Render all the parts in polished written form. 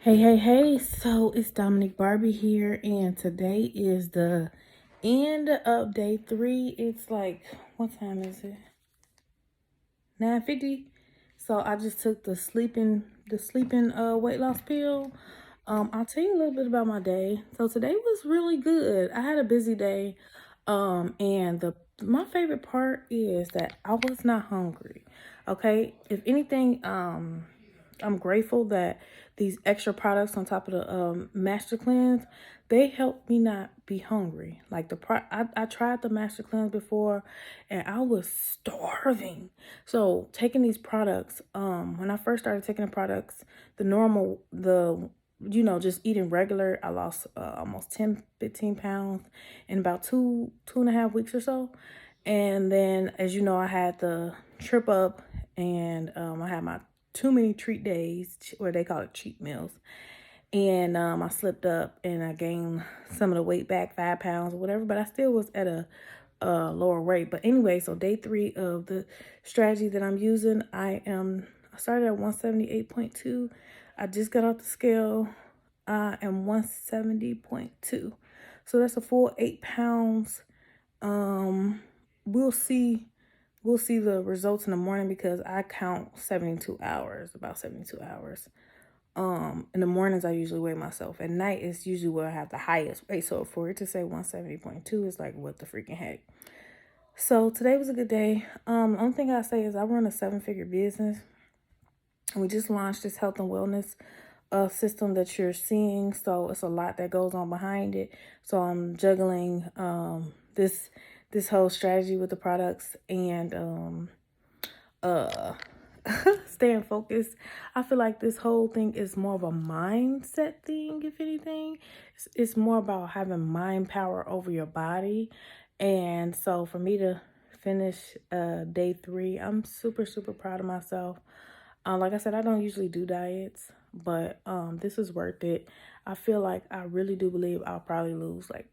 Hey, so it's Dominique Barbie here, and today is the end of day 3. It's like, what time is it? 9:50. So I just took the sleeping weight loss pill. I'll tell you a little bit about my day. So today was really good. I had a busy day. And my favorite part is that I was not hungry. Okay. If anything, I'm grateful that these extra products on top of the Master Cleanse, they help me not be hungry. Like I tried the Master Cleanse before, and I was starving. So taking these products, when I first started taking the products, just eating regular, I lost almost 10-15 pounds in about two and a half weeks or so. And then, as you know, I had the trip up, and I had my too many treat days, or they call it cheat meals. And I slipped up and I gained some of the weight back, 5 pounds or whatever, but I still was at a lower weight. But anyway, so day 3 of the strategy that I'm using, I started at 178.2. I just got off the scale. I am 170.2. So that's a full 8 pounds. We'll see. We'll see the results in the morning because I count 72 hours, about 72 hours. In the mornings, I usually weigh myself. At night, it's usually where I have the highest weight. So for it to say 170.2 is like, what the freaking heck? So today was a good day. Only thing I say is I run a 7-figure business. And we just launched this health and wellness system that you're seeing. So it's a lot that goes on behind it. So I'm juggling this whole strategy with the products and staying focused. I feel like this whole thing is more of a mindset thing, if anything. It's more about having mind power over your body. And so for me to finish day 3, I'm super, super proud of myself. Like I said, I don't usually do diets, but this is worth it. I feel like I really do believe I'll probably lose like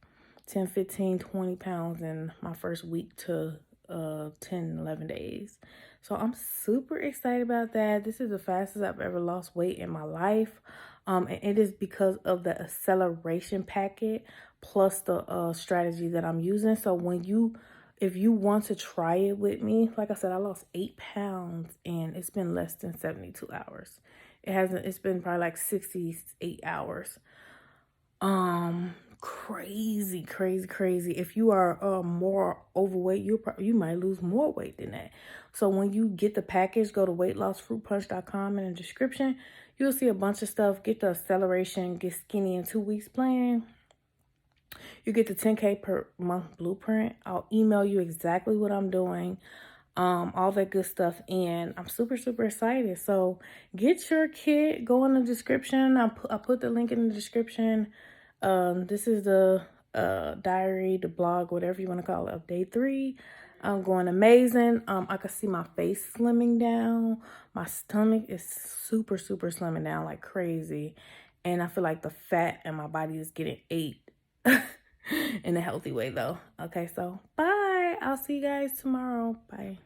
10, 15, 20 pounds in my first week to 10, 11 days. So I'm super excited about that. This is the fastest I've ever lost weight in my life. And it is because of the acceleration packet plus the strategy that I'm using. So if you want to try it with me, like I said, I lost 8 pounds and it's been less than 72 hours. It's been probably like 68 hours. Crazy, crazy, crazy. If you are more overweight, you might lose more weight than that. So when you get the package, go to weightlossfruitpunch.com in the description. You'll see a bunch of stuff. Get the acceleration, get skinny in 2 weeks plan. You get the 10K per month blueprint. I'll email you exactly what I'm doing. All that good stuff. And I'm super, super excited. So get your kit. Go in the description. I put the link in the description. This is the diary, the blog, whatever you want to call it, of day 3. I'm going amazing. I can see my face slimming down. My stomach is super, super slimming down like crazy. And I feel like the fat in my body is getting ate in a healthy way though. Okay, so bye. I'll see you guys tomorrow. Bye.